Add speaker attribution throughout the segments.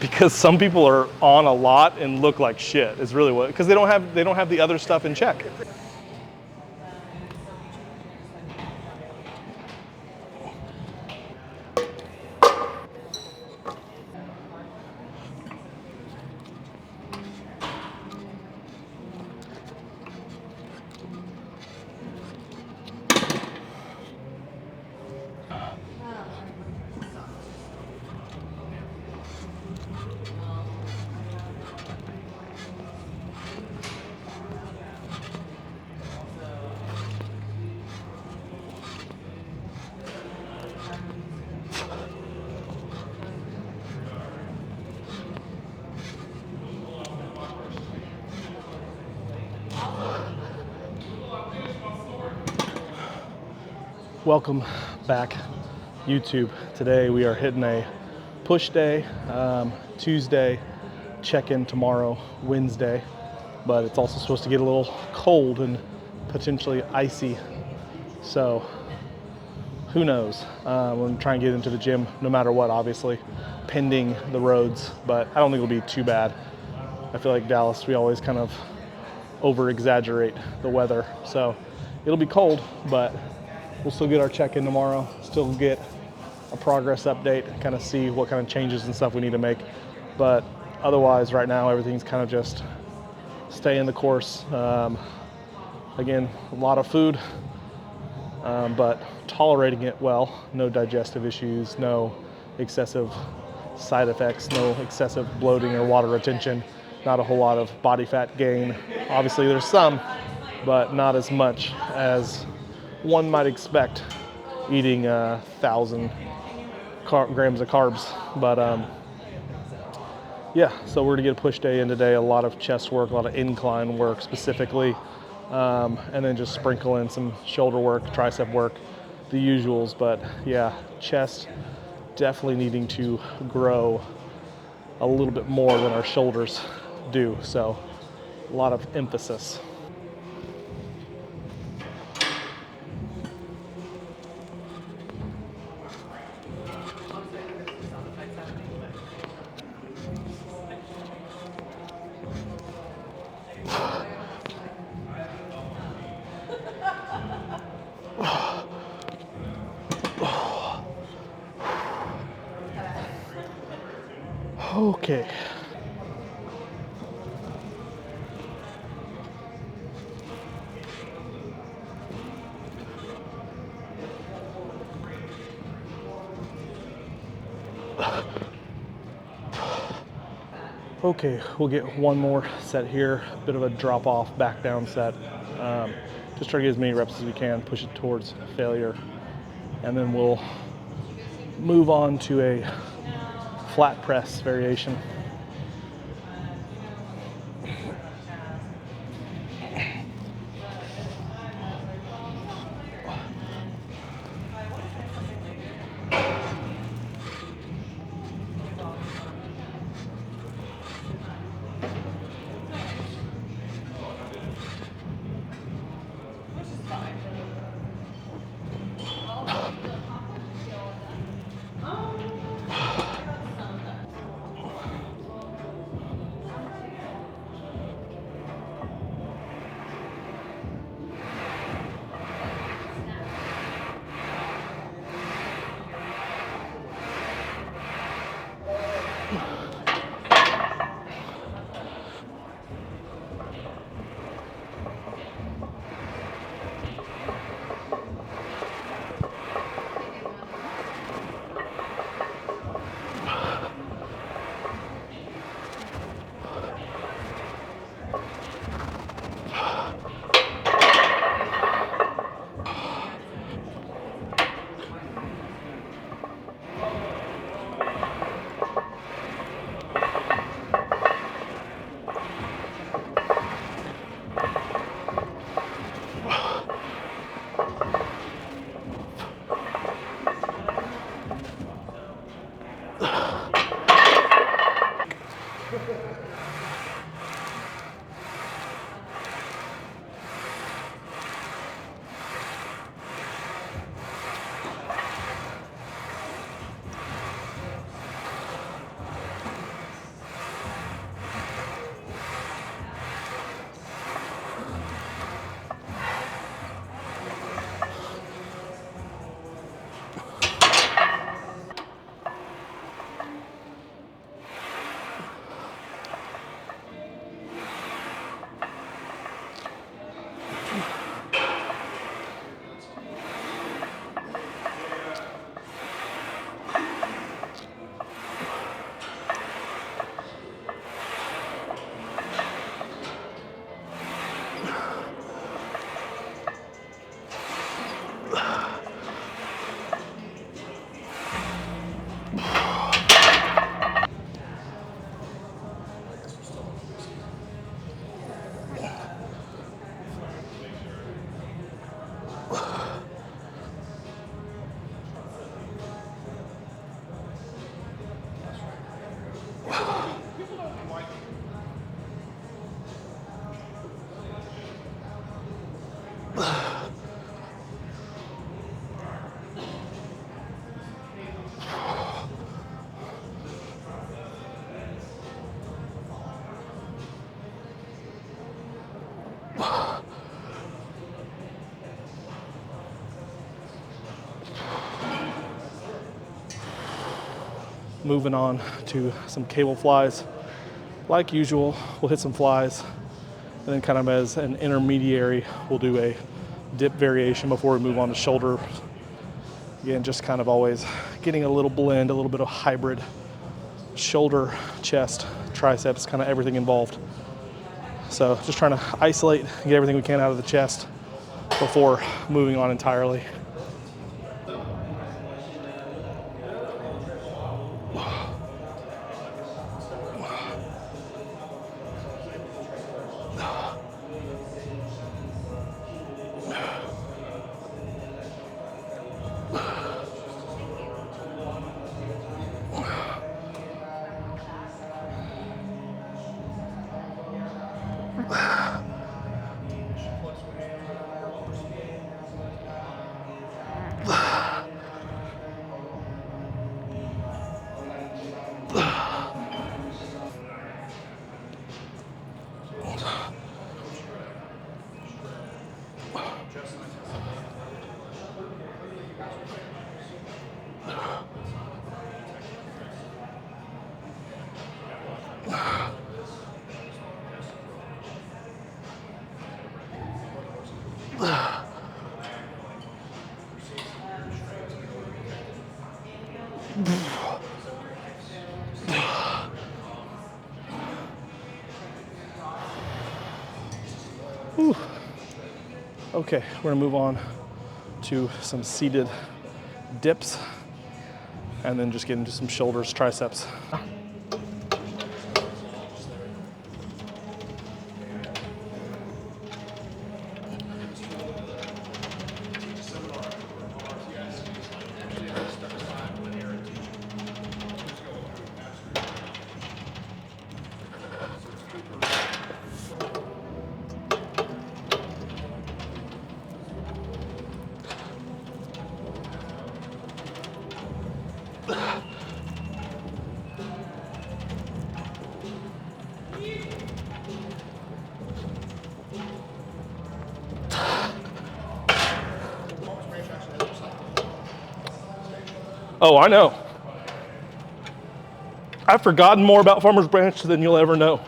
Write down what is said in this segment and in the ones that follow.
Speaker 1: because some people are on a lot and look like shit. Is really what, because they don't have the other stuff in check. Welcome back, YouTube. Today we are hitting a push day, Tuesday, check-in tomorrow, Wednesday, but it's also supposed to get a little cold and potentially icy, so who knows. We're gonna try and get into the gym no matter what, obviously, pending the roads, but I don't think it'll be too bad. I feel like Dallas, we always kind of over-exaggerate the weather, so it'll be cold, but we'll still get our check-in tomorrow, still get a progress update, kind of see what kind of changes and stuff we need to make. But otherwise, right now, everything's kind of just staying the course. Again, a lot of food, but tolerating it well. No digestive issues, no excessive side effects, no excessive bloating or water retention, not a whole lot of body fat gain. Obviously, there's some, but not as much as one might expect eating 1,000 grams of carbs. But yeah, so we're gonna get a push day in today, a lot of chest work, a lot of incline work specifically, and then just sprinkle in some shoulder work, tricep work, the usuals. But yeah, chest definitely needing to grow a little bit more than our shoulders do, so a lot of emphasis. Okay. Okay, we'll get one more set here, a bit of a drop off, back down set. Just try to get as many reps as we can, push it towards failure, and then we'll move on to a flat press variation. moving on to some cable flies. Like usual, we'll hit some flies, and then kind of as an intermediary, we'll do a dip variation before we move on to shoulder. Again, just kind of always getting a little blend, a little bit of hybrid shoulder, chest, triceps, kind of everything involved. So just trying to isolate, get everything we can out of the chest before moving on entirely. Whew. Okay, we're gonna move on to some seated dips and then just get into some shoulders, triceps. Oh, I know. I've forgotten more about Farmers Branch than you'll ever know.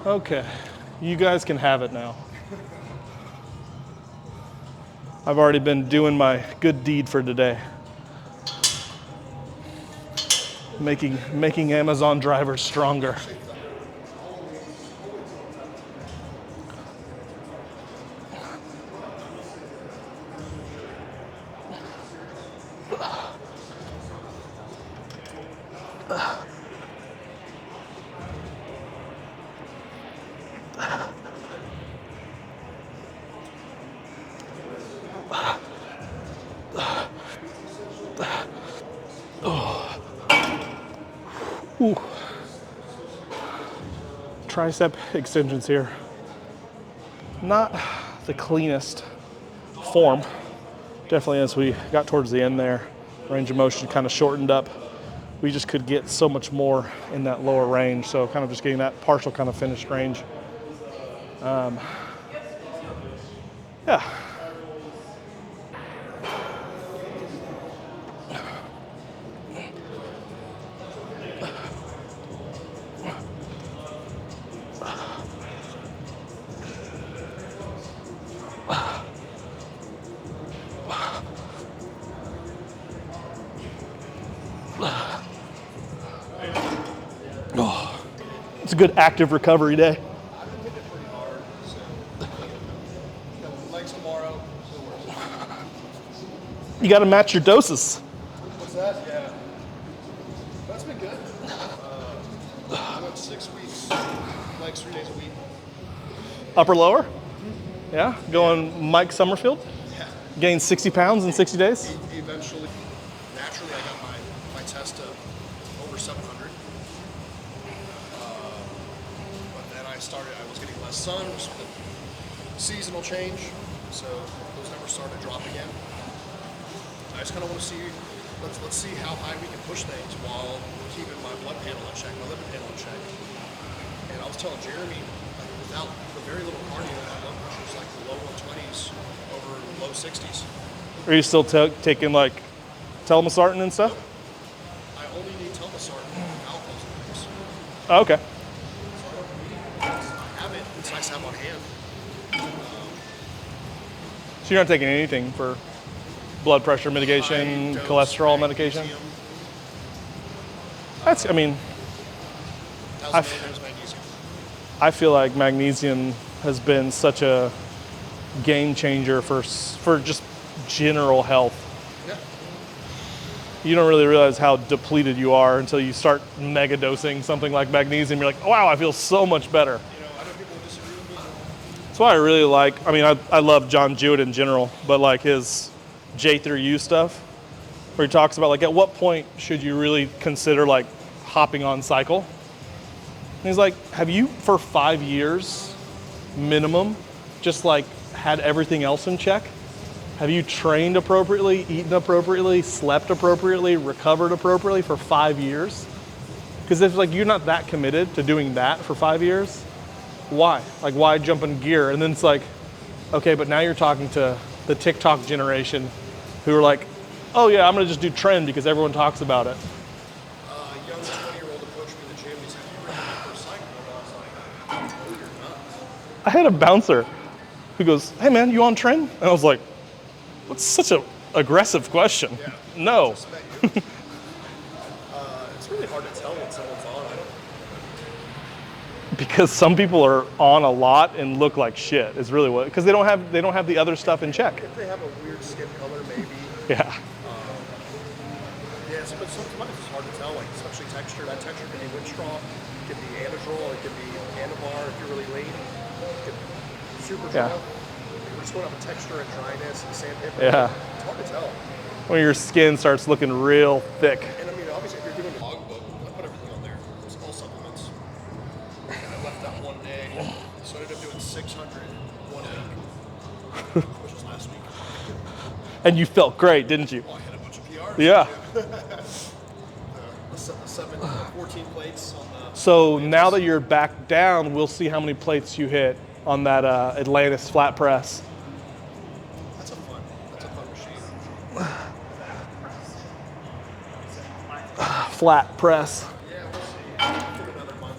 Speaker 1: Okay, you guys can have it now. I've already been doing my good deed for today. Making Amazon drivers stronger. Ooh. Tricep extensions here. Not the cleanest form. Definitely as we got towards the end there, range of motion kind of shortened up. We just could get so much more in that lower range. So kind of just getting that partial kind of finished range. Yeah. Oh, it's a good active recovery day.
Speaker 2: I've been hitting it pretty hard, so legs tomorrow.
Speaker 1: You got to match your doses.
Speaker 2: What's that? Yeah. That's been good. I went 6 weeks, legs 3 days a week.
Speaker 1: Upper lower? Yeah, going Mike Summerfield?
Speaker 2: Yeah.
Speaker 1: Gained 60 pounds in 60 days?
Speaker 2: Eventually, naturally, I got my test to over 700. But then I was getting less sun, which was the seasonal change, so those numbers started to drop again. I just kind of want to see, let's see how high we can push things while keeping my blood panel in check, my lipid panel in check. I was telling Jeremy, like, without the very little cardio, my blood pressure's like low 120s over low 60s.
Speaker 1: Are you still taking like telmisartan and stuff?
Speaker 2: I only need telmisartan without those things.
Speaker 1: Oh, okay.
Speaker 2: I have it. It's nice to have on hand.
Speaker 1: So you're not taking anything for blood pressure mitigation, cholesterol medication? That's, I mean,
Speaker 2: 1,000 milligrams magnesium.
Speaker 1: I feel like magnesium has been such a game changer for just general health.
Speaker 2: Yeah.
Speaker 1: You don't really realize how depleted you are until you start mega dosing something like magnesium. You're like, oh, wow, I feel so much better.
Speaker 2: You know, I know people disagree with me.
Speaker 1: That's why I really like, I mean, I love John Jewett in general, but like his J through U stuff, where he talks about like at what point should you really consider like hopping on cycle? And he's like, have you for 5 years minimum just like had everything else in check? Have you trained appropriately, eaten appropriately, slept appropriately, recovered appropriately for 5 years? Because if like you're not that committed to doing that for 5 years, why? Like why jump in gear? And then it's like, okay, but now you're talking to the TikTok generation who are like, oh yeah, I'm gonna just do trend because everyone talks about it.
Speaker 2: A young 20-year-old approached me in the gym. He said, "You ready for a cycle?" And I was like, "No, you're not."
Speaker 1: I had a bouncer who goes, hey man, you on trend? And I was like, what's such an aggressive question?
Speaker 2: Yeah.
Speaker 1: No.
Speaker 2: Just met you. It's really hard to tell when someone's on.
Speaker 1: Because some people are on a lot and look like shit is really what, because they don't have the other stuff in check.
Speaker 2: If they have a weird skin color, maybe.
Speaker 1: Yeah.
Speaker 2: Yeah, but sometimes it's hard to tell, like especially texture. That texture can be wind straw, it can be anadrol, it can be anabar if you're really lean. It can be super dry.
Speaker 1: Yeah.
Speaker 2: We're just going off of texture and dryness and sandpaper.
Speaker 1: Yeah.
Speaker 2: It's hard to tell.
Speaker 1: When your skin starts looking real thick.
Speaker 2: And I mean, obviously, if you're doing a logbook, I put everything on there. It's all supplements. And I left that one day, so I ended up doing 600 one week, which was last week.
Speaker 1: And you felt great, didn't you?
Speaker 2: Well, I had a bunch of PRs.
Speaker 1: Yeah.
Speaker 2: The 14 plates on the...
Speaker 1: So now that you're back down, we'll see how many plates you hit on that Atlantis flat press.
Speaker 2: That's a fun machine.
Speaker 1: Flat press.
Speaker 2: Yeah, we'll see. For another month.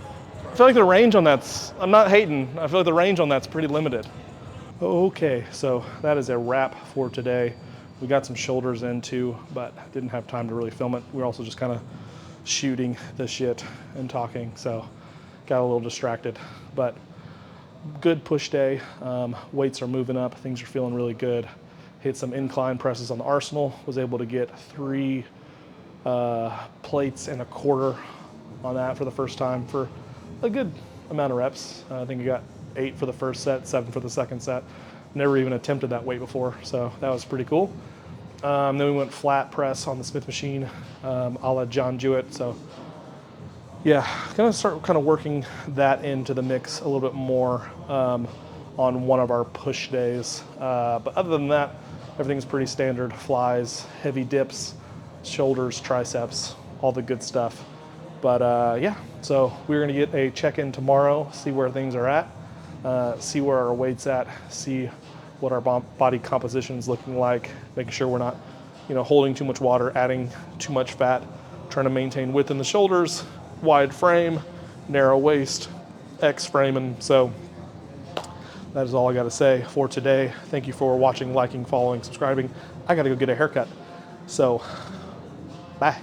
Speaker 1: I feel like the range on that's, I'm not hating, I feel like the range on that's pretty limited. Okay, so that is a wrap for today. We got some shoulders in too, but didn't have time to really film it. We were also just kind of shooting the shit and talking, so got a little distracted. But good push day. Weights are moving up. Things are feeling really good. Hit some incline presses on the Arsenal. Was able to get 3 plates and a quarter on that for the first time for a good amount of reps. I think I got 8 for the first set, 7 for the second set. Never even attempted that weight before, so that was pretty cool. Then we went flat press on the Smith machine, a la John Jewett. So yeah, gonna start kind of working that into the mix a little bit more on one of our push days. But other than that, everything's pretty standard. Flies, heavy dips, shoulders, triceps, all the good stuff. But yeah, so we're gonna get a check-in tomorrow, see where things are at, see where our weight's at, see what our body composition is looking like, making sure we're not, holding too much water, adding too much fat, trying to maintain width in the shoulders, wide frame, narrow waist, X frame. And so that is all I got to say for today. Thank you for watching, liking, following, subscribing. I got to go get a haircut. So, bye.